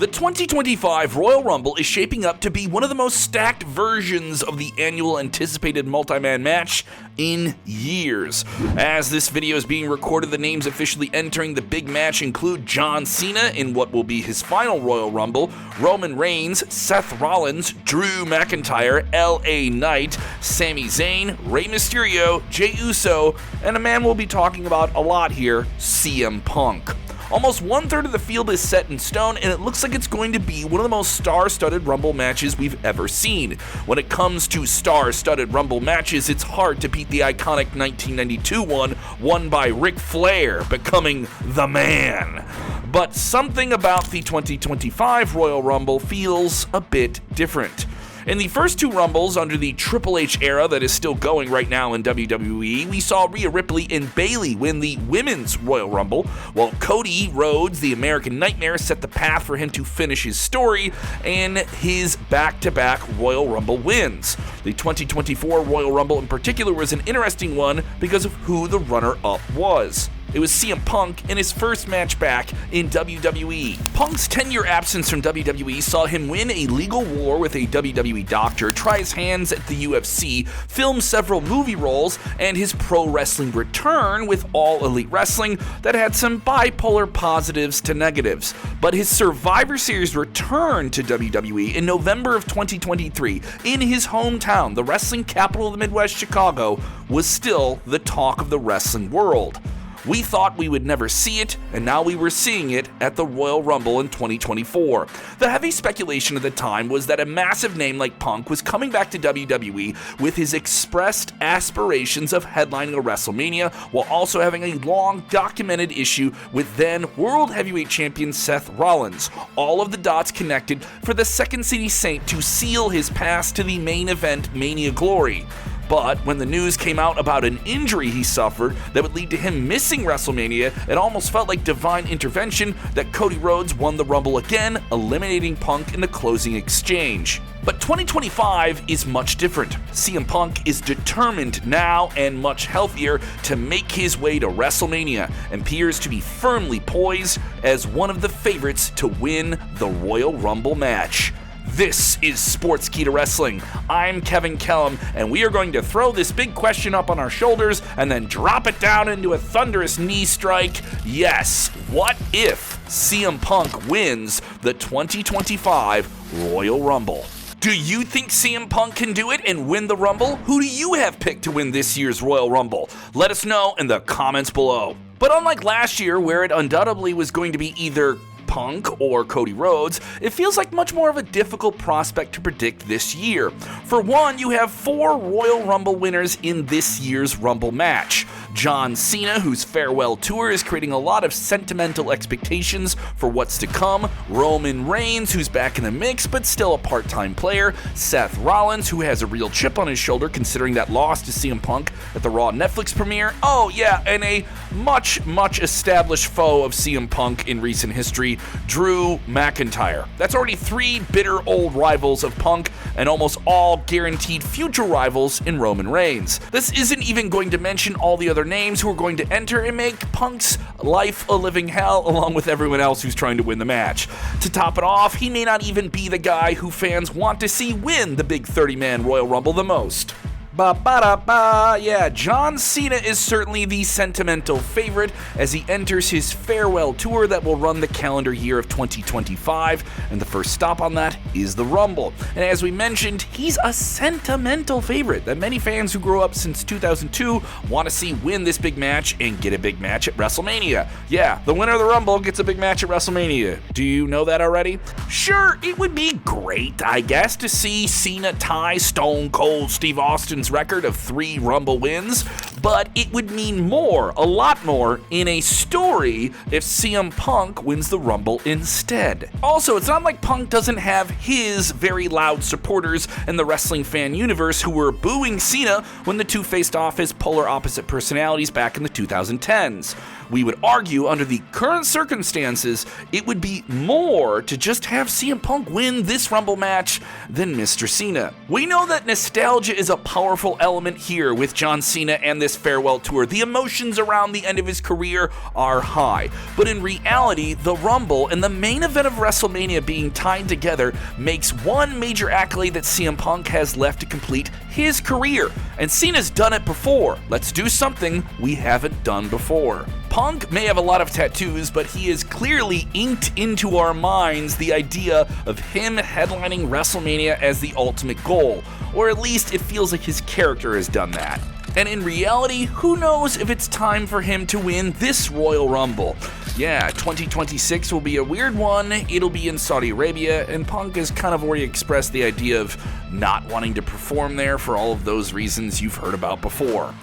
The 2025 Royal Rumble is shaping up to be one of the most stacked versions of the annual anticipated multi-man match in years. As this video is being recorded, the names officially entering the big match include John Cena in what will be his final Royal Rumble, Roman Reigns, Seth Rollins, Drew McIntyre, LA Knight, Sami Zayn, Rey Mysterio, Jey Uso, and a man we'll be talking about a lot here, CM Punk. Almost one-third of the field is set in stone, and it looks like it's going to be one of the most star-studded Rumble matches we've ever seen. When it comes to star-studded Rumble matches, it's hard to beat the iconic 1992 one won by Ric Flair, becoming the man. But something about the 2025 Royal Rumble feels a bit different. In the first two Rumbles under the Triple H era that is still going right now in WWE, we saw Rhea Ripley and Bayley win the Women's Royal Rumble, while Cody Rhodes, the American Nightmare, set the path for him to finish his story and his back-to-back Royal Rumble wins. The 2024 Royal Rumble in particular was an interesting one because of who the runner-up was. It was CM Punk in his first match back in WWE. Punk's 10-year absence from WWE saw him win a legal war with a WWE doctor, try his hands at the UFC, film several movie roles, and his pro wrestling return with All Elite Wrestling that had some bipolar positives to negatives. But his Survivor Series return to WWE in November of 2023 in his hometown, the wrestling capital of the Midwest, Chicago, was still the talk of the wrestling world. We thought we would never see it, and now we were seeing it at the Royal Rumble in 2024. The heavy speculation at the time was that a massive name like Punk was coming back to WWE with his expressed aspirations of headlining a WrestleMania, while also having a long documented issue with then World Heavyweight Champion Seth Rollins. All of the dots connected for the Second City Saint to seal his pass to the main event Mania glory. But when the news came out about an injury he suffered that would lead to him missing WrestleMania, it almost felt like divine intervention that Cody Rhodes won the Rumble again, eliminating Punk in the closing exchange. But 2025 is much different. CM Punk is determined now and much healthier to make his way to WrestleMania and appears to be firmly poised as one of the favorites to win the Royal Rumble match. This is Sportskeeda Wrestling. I'm Kevin Kellum, and we are going to throw this big question up on our shoulders and then drop it down into a thunderous knee strike. Yes, what if CM Punk wins the 2025 Royal Rumble? Do you think CM Punk can do it and win the Rumble? Who do you have picked to win this year's Royal Rumble? Let us know in the comments below. But unlike last year, where it undoubtedly was going to be either Punk or Cody Rhodes, it feels like much more of a difficult prospect to predict this year. For one, you have 4 Royal Rumble winners in this year's Rumble match. John Cena, whose farewell tour is creating a lot of sentimental expectations for what's to come. Roman Reigns, who's back in the mix but still a part-time player. Seth Rollins, who has a real chip on his shoulder considering that loss to CM Punk at the Raw Netflix premiere. Oh yeah, and a much established foe of CM Punk in recent history, Drew McIntyre. That's already 3 bitter old rivals of Punk and almost all guaranteed future rivals in Roman Reigns. This isn't even going to mention all the other names who are going to enter and make Punk's life a living hell along with everyone else who's trying to win the match. To top it off, he may not even be the guy who fans want to see win the big 30-man Royal Rumble the most. Yeah, John Cena is certainly the sentimental favorite as he enters his farewell tour that will run the calendar year of 2025, and the first stop on that is the Rumble. And as we mentioned, he's a sentimental favorite that many fans who grew up since 2002 want to see win this big match and get a big match at WrestleMania. Yeah, the winner of the Rumble gets a big match at WrestleMania. Do you know that already? Sure, it would be great, I guess, to see Cena tie Stone Cold Steve Austin's record of 3 Rumble wins, but it would mean more, a lot more, in a story if CM Punk wins the Rumble instead. Also, it's not like Punk doesn't have his very loud supporters in the wrestling fan universe who were booing Cena when the two faced off as polar opposite personalities back in the 2010s. We would argue, under the current circumstances, it would be more to just have CM Punk win this Rumble match than Mr. Cena. We know that nostalgia is a powerful element here with John Cena and this farewell tour. The emotions around the end of his career are high, but in reality, the Rumble and the main event of WrestleMania being tied together makes one major accolade that CM Punk has left to complete his career. And Cena's done it before. Let's do something we haven't done before. Punk may have a lot of tattoos, but he has clearly inked into our minds the idea of him headlining WrestleMania as the ultimate goal, or at least it feels like his character has done that. And in reality, who knows if it's time for him to win this Royal Rumble. Yeah, 2026 will be a weird one. It'll be in Saudi Arabia, and Punk has kind of already expressed the idea of not wanting to perform there for all of those reasons you've heard about before.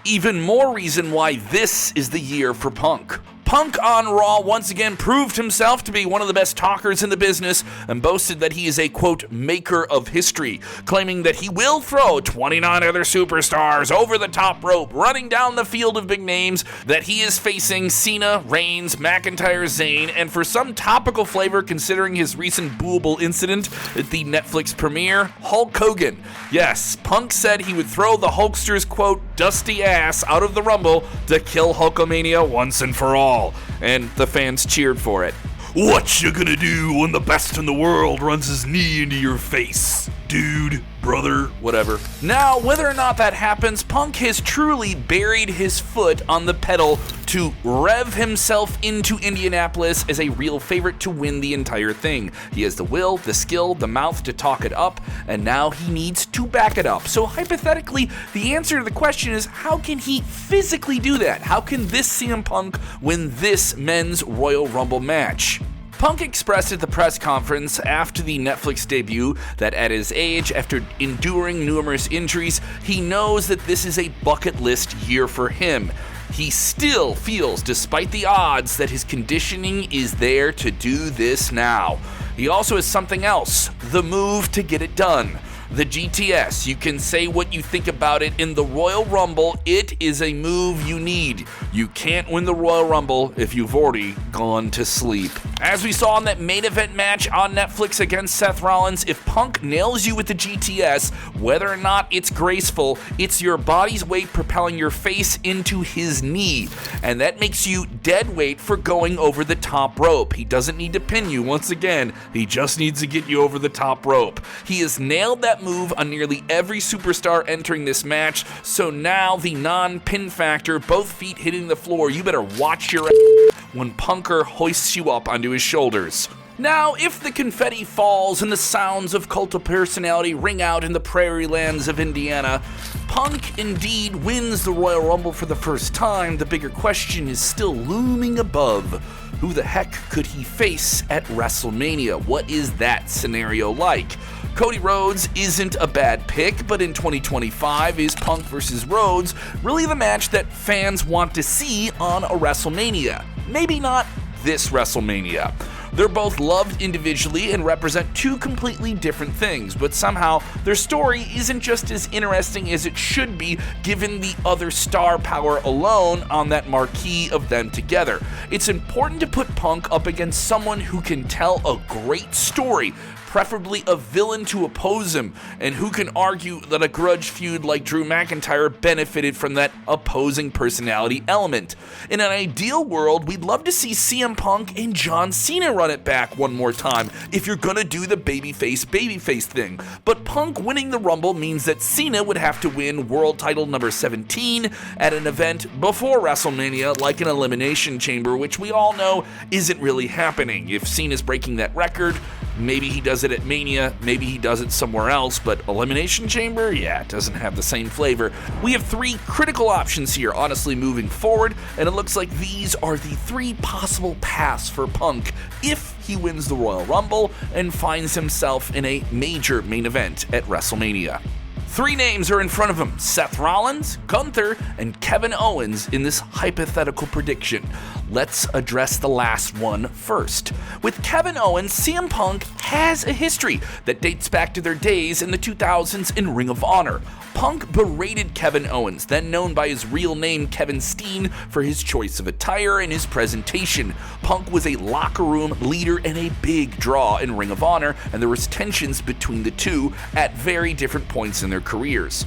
Even more reason why this is the year for Punk. Punk on Raw once again proved himself to be one of the best talkers in the business and boasted that he is a, quote, maker of history, claiming that he will throw 29 other superstars over the top rope, running down the field of big names, that he is facing Cena, Reigns, McIntyre, Zayn, and for some topical flavor considering his recent booable incident at the Netflix premiere, Hulk Hogan. Yes, Punk said he would throw the Hulkster's, quote, dusty ass out of the Rumble to kill Hulkamania once and for all. And the fans cheered for it. What you gonna do when the best in the world runs his knee into your face? Dude, brother, whatever. Now, whether or not that happens, Punk has truly buried his foot on the pedal to rev himself into Indianapolis as a real favorite to win the entire thing. He has the will, the skill, the mouth to talk it up, and now he needs to back it up. So hypothetically, the answer to the question is, how can he physically do that? How can this CM Punk win this men's Royal Rumble match? Punk expressed at the press conference after the Netflix debut that at his age, after enduring numerous injuries, he knows that this is a bucket list year for him. He still feels, despite the odds, that his conditioning is there to do this now. He also has something else, the move to get it done. The GTS, you can say what you think about it. In the Royal Rumble, it is a move you need. You can't win the Royal Rumble if you've already gone to sleep. As we saw in that main event match on Netflix against Seth Rollins, if Punk nails you with the GTS, whether or not it's graceful, it's your body's weight propelling your face into his knee. And that makes you dead weight for going over the top rope. He doesn't need to pin you once again. He just needs to get you over the top rope. He has nailed that move on nearly every superstar entering this match, so now the non-pin factor, both feet hitting the floor, you better watch your ass when Punker hoists you up onto his shoulders. Now, if the confetti falls and the sounds of Cult of Personality ring out in the prairie lands of Indiana, Punk indeed wins the Royal Rumble for the first time. The bigger question is still looming above. Who the heck could he face at WrestleMania? What is that scenario like? Cody Rhodes isn't a bad pick, but in 2025, is Punk versus Rhodes really the match that fans want to see on a WrestleMania? Maybe not this WrestleMania. They're both loved individually and represent two completely different things, but somehow their story isn't just as interesting as it should be given the other star power alone on that marquee of them together. It's important to put Punk up against someone who can tell a great story, preferably a villain to oppose him, and who can argue that a grudge feud like Drew McIntyre benefited from that opposing personality element. In an ideal world, we'd love to see CM Punk and John Cena run it back one more time if you're gonna do the babyface thing. But Punk winning the Rumble means that Cena would have to win world title number 17 at an event before WrestleMania, like an Elimination Chamber, which we all know isn't really happening. If Cena's breaking that record, maybe he does it at Mania, maybe he does it somewhere else, but Elimination Chamber, yeah, it doesn't have the same flavor. We have three critical options here, honestly, moving forward, and it looks like these are the three possible paths for Punk if he wins the Royal Rumble and finds himself in a major main event at WrestleMania. Three names are in front of him: Seth Rollins, Gunther, and Kevin Owens in this hypothetical prediction. Let's address the last one first. With Kevin Owens, CM Punk has a history that dates back to their days in the 2000s in Ring of Honor. Punk berated Kevin Owens, then known by his real name Kevin Steen, for his choice of attire and his presentation. Punk was a locker room leader and a big draw in Ring of Honor, and there was tensions between the two at very different points in their careers.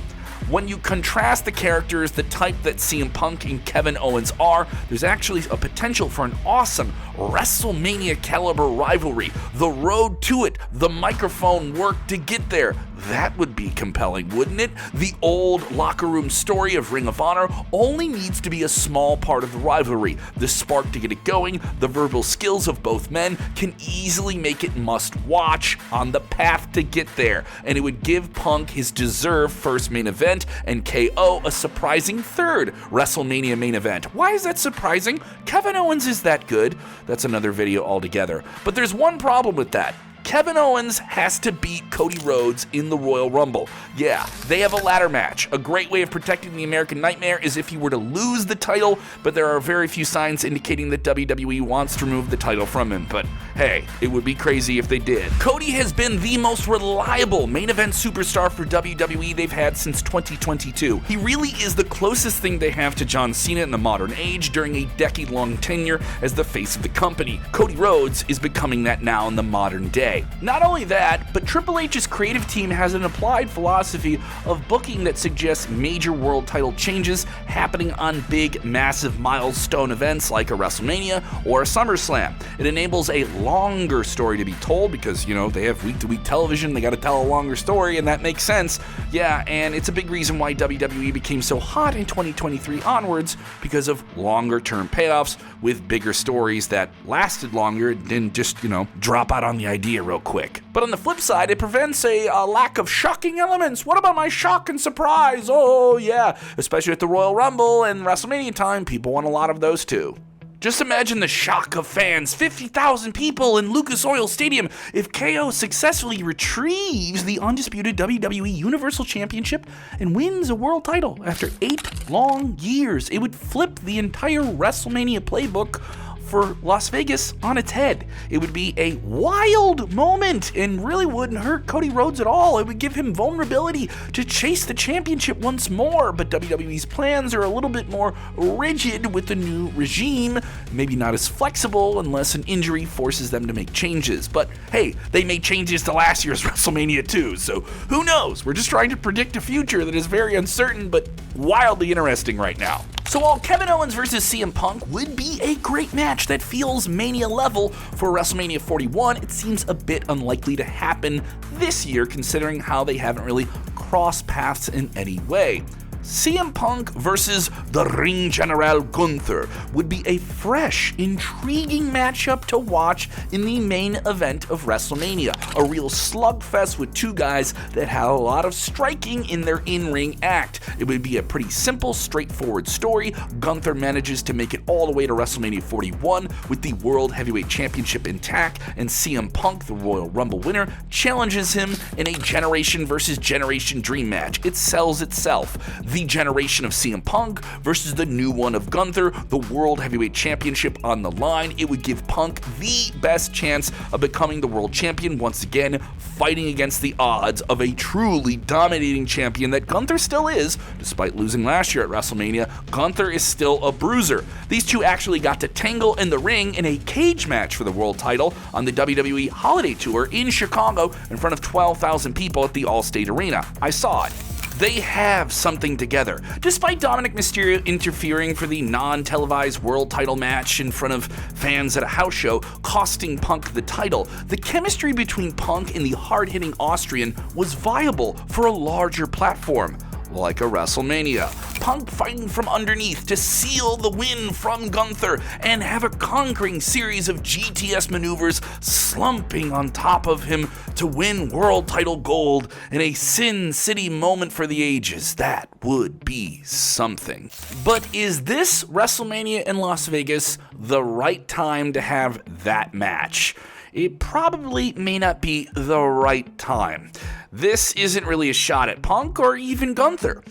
When you contrast the characters the type that CM Punk and Kevin Owens are, there's actually a potential for an awesome WrestleMania caliber rivalry. The road to it, the microphone work to get there. That would be compelling, wouldn't it? The old locker room story of Ring of Honor only needs to be a small part of the rivalry. The spark to get it going, the verbal skills of both men can easily make it must watch on the path to get there. And it would give Punk his deserved first main event and KO a surprising third WrestleMania main event. Why is that surprising? Kevin Owens is that good. That's another video altogether. But there's one problem with that. Kevin Owens has to beat Cody Rhodes in the Royal Rumble. Yeah, they have a ladder match. A great way of protecting the American Nightmare is if he were to lose the title, but there are very few signs indicating that WWE wants to remove the title from him. But hey, it would be crazy if they did. Cody has been the most reliable main event superstar for WWE they've had since 2022. He really is the closest thing they have to John Cena in the modern age during a decade-long tenure as the face of the company. Cody Rhodes is becoming that now in the modern day. Not only that, but Triple H's creative team has an applied philosophy of booking that suggests major world title changes happening on big, massive milestone events like a WrestleMania or a SummerSlam. It enables a longer story to be told because, they have week-to-week television, they gotta tell a longer story, and that makes sense. Yeah, and it's a big reason why WWE became so hot in 2023 onwards because of longer-term payoffs with bigger stories that lasted longer and didn't just, drop out on the idea real quick. But on the flip side, it prevents a lack of shocking elements. What about my shock and surprise? Oh yeah, especially at the Royal Rumble and WrestleMania time, people want a lot of those too. Just imagine the shock of fans, 50,000 people in Lucas Oil Stadium, if KO successfully retrieves the undisputed WWE Universal Championship and wins a world title after 8 long years. It would flip the entire WrestleMania playbook for Las Vegas on its head. It would be a wild moment and really wouldn't hurt Cody Rhodes at all. It would give him vulnerability to chase the championship once more, but WWE's plans are a little bit more rigid with the new regime, maybe not as flexible unless an injury forces them to make changes. But hey, they made changes to last year's WrestleMania too, so who knows? We're just trying to predict a future that is very uncertain but wildly interesting right now. So while Kevin Owens versus CM Punk would be a great match that feels Mania level for WrestleMania 41, it seems a bit unlikely to happen this year considering how they haven't really crossed paths in any way. CM Punk versus the Ring General Gunther would be a fresh, intriguing matchup to watch in the main event of WrestleMania. A real slugfest with two guys that have a lot of striking in their in-ring act. It would be a pretty simple, straightforward story. Gunther manages to make it all the way to WrestleMania 41 with the World Heavyweight Championship intact, and CM Punk, the Royal Rumble winner, challenges him in a generation versus generation dream match. It sells itself. The generation of CM Punk versus the new one of Gunther, the World Heavyweight Championship on the line. It would give Punk the best chance of becoming the world champion once again, fighting against the odds of a truly dominating champion that Gunther still is. Despite losing last year at WrestleMania, Gunther is still a bruiser. These two actually got to tangle in the ring in a cage match for the world title on the WWE Holiday Tour in Chicago in front of 12,000 people at the Allstate Arena. I saw it. They have something together. Despite Dominic Mysterio interfering for the non-televised world title match in front of fans at a house show, costing Punk the title, the chemistry between Punk and the hard-hitting Austrian was viable for a larger platform, like a WrestleMania. Punk fighting from underneath to seal the win from Gunther and have a conquering series of GTS maneuvers slumping on top of him to win world title gold in a Sin City moment for the ages. That would be something. But is this WrestleMania in Las Vegas the right time to have that match? It probably may not be the right time. This isn't really a shot at Punk or even Gunther.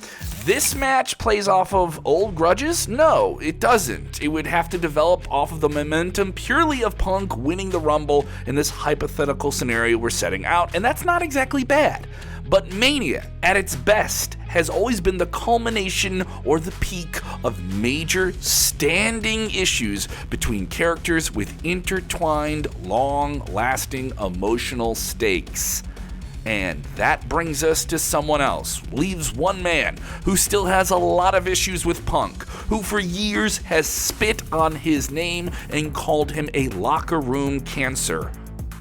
This match plays off of old grudges? No, it doesn't. It would have to develop off of the momentum purely of Punk winning the Rumble in this hypothetical scenario we're setting out, and that's not exactly bad. But Mania, at its best, has always been the culmination or the peak of major standing issues between characters with intertwined, long-lasting emotional stakes. And that brings us to someone else, leaves one man who still has a lot of issues with Punk, who for years has spit on his name and called him a locker room cancer,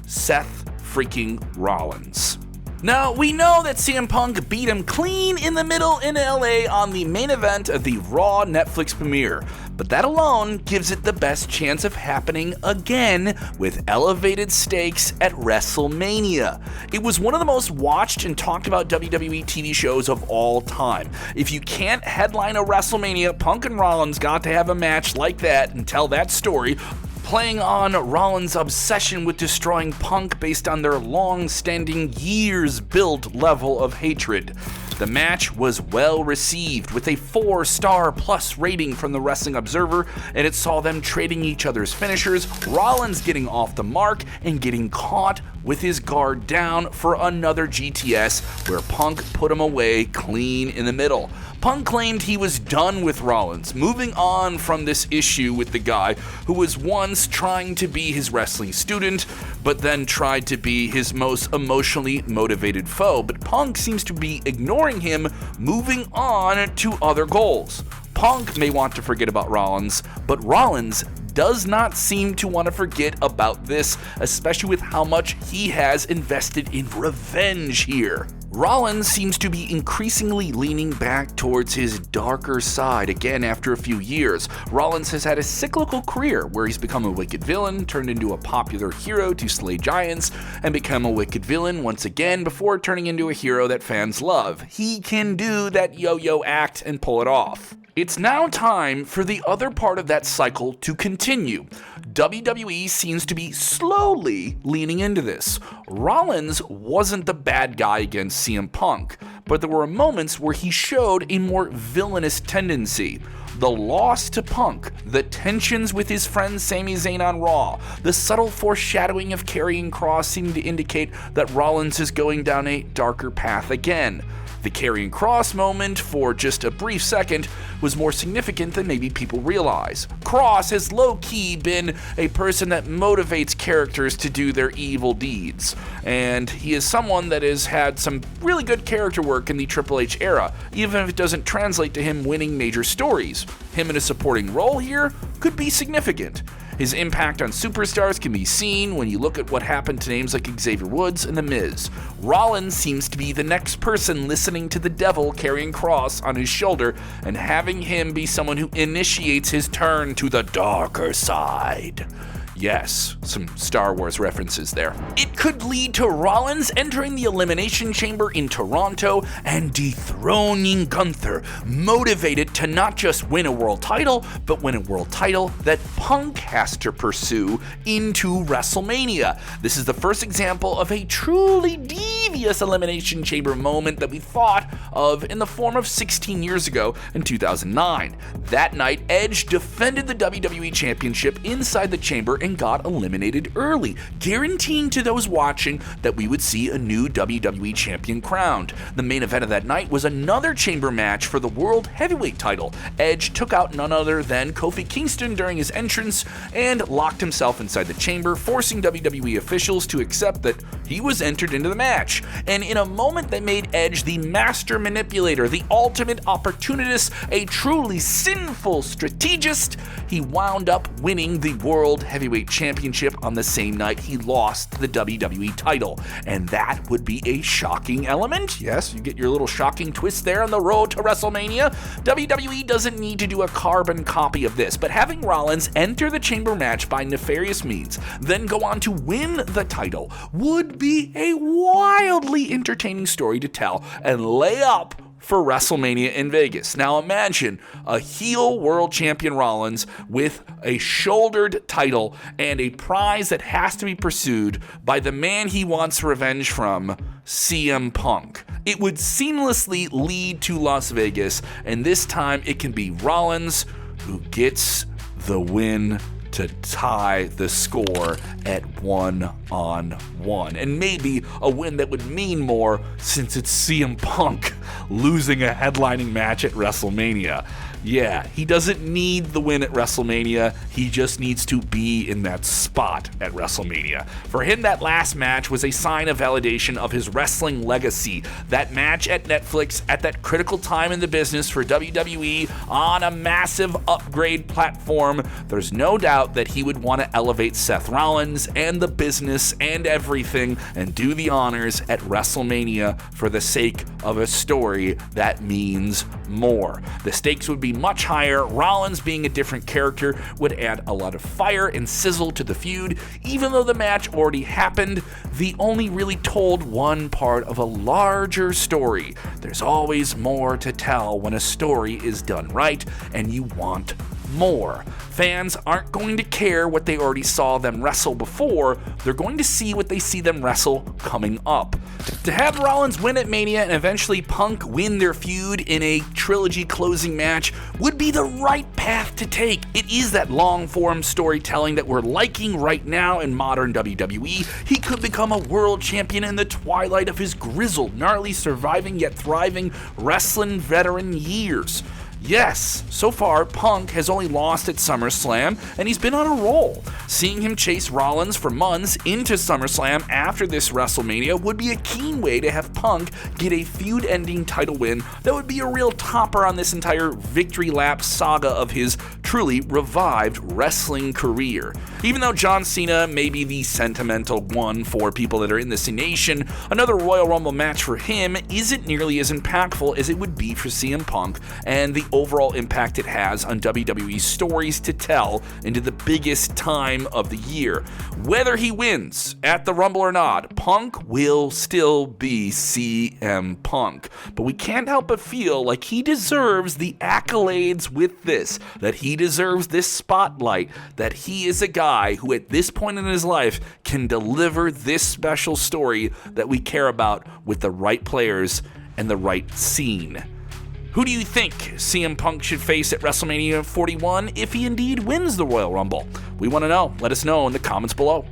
Seth freaking Rollins. Now, we know that CM Punk beat him clean in the middle in LA on the main event of the Raw Netflix premiere, but that alone gives it the best chance of happening again with elevated stakes at WrestleMania. It was one of the most watched and talked about WWE TV shows of all time. If you can't headline a WrestleMania, Punk and Rollins got to have a match like that and tell that story, playing on Rollins' obsession with destroying Punk based on their long-standing, years-built level of hatred. The match was well received, with a 4-star plus rating from the Wrestling Observer, and it saw them trading each other's finishers, Rollins getting off the mark and getting caught with his guard down for another GTS, where Punk put him away clean in the middle. Punk claimed he was done with Rollins, moving on from this issue with the guy who was once trying to be his wrestling student, but then tried to be his most emotionally motivated foe. But Punk seems to be ignoring him, moving on to other goals. Punk may want to forget about Rollins, but Rollins does not seem to want to forget about this, especially with how much he has invested in revenge here. Rollins seems to be increasingly leaning back towards his darker side again after a few years. Rollins has had a cyclical career where he's become a wicked villain, turned into a popular hero to slay giants, and become a wicked villain once again before turning into a hero that fans love. He can do that yo-yo act and pull it off. It's now time for the other part of that cycle to continue. WWE seems to be slowly leaning into this. Rollins wasn't the bad guy against CM Punk, but there were moments where he showed a more villainous tendency. The loss to Punk, the tensions with his friend Sami Zayn on Raw, the subtle foreshadowing of Karrion Kross seeming to indicate that Rollins is going down a darker path again. The Karrion Kross moment, for just a brief second, was more significant than maybe people realize. Kross has low-key been a person that motivates characters to do their evil deeds, and he is someone that has had some really good character work in the Triple H era, even if it doesn't translate to him winning major stories. Him in a supporting role here could be significant. His impact on superstars can be seen when you look at what happened to names like Xavier Woods and The Miz. Rollins seems to be the next person listening to the devil Karrion Kross on his shoulder and having him be someone who initiates his turn to the darker side. Yes, some Star Wars references there. It could lead to Rollins entering the Elimination Chamber in Toronto and dethroning Gunther, motivated to not just win a world title, but win a world title that Punk has to pursue into WrestleMania. This is the first example of a truly devious Elimination Chamber moment that we thought of in the form of 16 years ago in 2009. That night, Edge defended the WWE Championship inside the chamber and got eliminated early, guaranteeing to those watching that we would see a new WWE Champion crowned. The main event of that night was another chamber match for the World Heavyweight title. Edge took out none other than Kofi Kingston during his entrance and locked himself inside the chamber, forcing WWE officials to accept that he was entered into the match. And in a moment that made Edge the master manipulator, the ultimate opportunist, a truly sinful strategist, he wound up winning the World Heavyweight Championship on the same night he lost the WWE title. And that would be a shocking element. Yes, you get your little shocking twist there on the road to WrestleMania. WWE doesn't need to do a carbon copy of this, but having Rollins enter the chamber match by nefarious means, then go on to win the title, would be a wildly entertaining story to tell and lay up for WrestleMania in Vegas. Now imagine a heel world champion Rollins with a shouldered title and a prize that has to be pursued by the man he wants revenge from, CM Punk. it would seamlessly lead to Las Vegas, and this time it can be Rollins who gets the win to tie the score at 1-on-1. And maybe a win that would mean more since it's CM Punk losing a headlining match at WrestleMania. Yeah, he doesn't need the win at WrestleMania, he just needs to be in that spot at WrestleMania. For him, that last match was a sign of validation of his wrestling legacy. That match at Netflix at that critical time in the business for WWE on a massive upgrade platform, there's no doubt that he would want to elevate Seth Rollins and the business and everything and do the honors at WrestleMania for the sake of a story that means more. The stakes would be much higher. Rollins being a different character would add a lot of fire and sizzle to the feud. Even though the match already happened, the only really told one part of a larger story. There's always more to tell when a story is done right, and you want more. Fans aren't going to care what they already saw them wrestle before, they're going to see what they see them wrestle coming up. To have Rollins win at Mania and eventually Punk win their feud in a trilogy closing match would be the right path to take. It is that long-form storytelling that we're liking right now in modern WWE. He could become a world champion in the twilight of his grizzled, gnarly, surviving yet thriving wrestling veteran years. Yes, so far, Punk has only lost at SummerSlam, and he's been on a roll. Seeing him chase Rollins for months into SummerSlam after this WrestleMania would be a keen way to have Punk get a feud-ending title win that would be a real topper on this entire victory lap saga of his truly revived wrestling career. Even though John Cena may be the sentimental one for people that are in this nation, another Royal Rumble match for him isn't nearly as impactful as it would be for CM Punk, and the overall impact it has on WWE's stories to tell into the biggest time of the year. Whether he wins at the Rumble or not, Punk will still be CM Punk. But we can't help but feel like he deserves the accolades with this, that he deserves this spotlight, that he is a guy who at this point in his life can deliver this special story that we care about with the right players and the right scene. Who do you think CM Punk should face at WrestleMania 41 if he indeed wins the Royal Rumble? We want to know. Let us know in the comments below.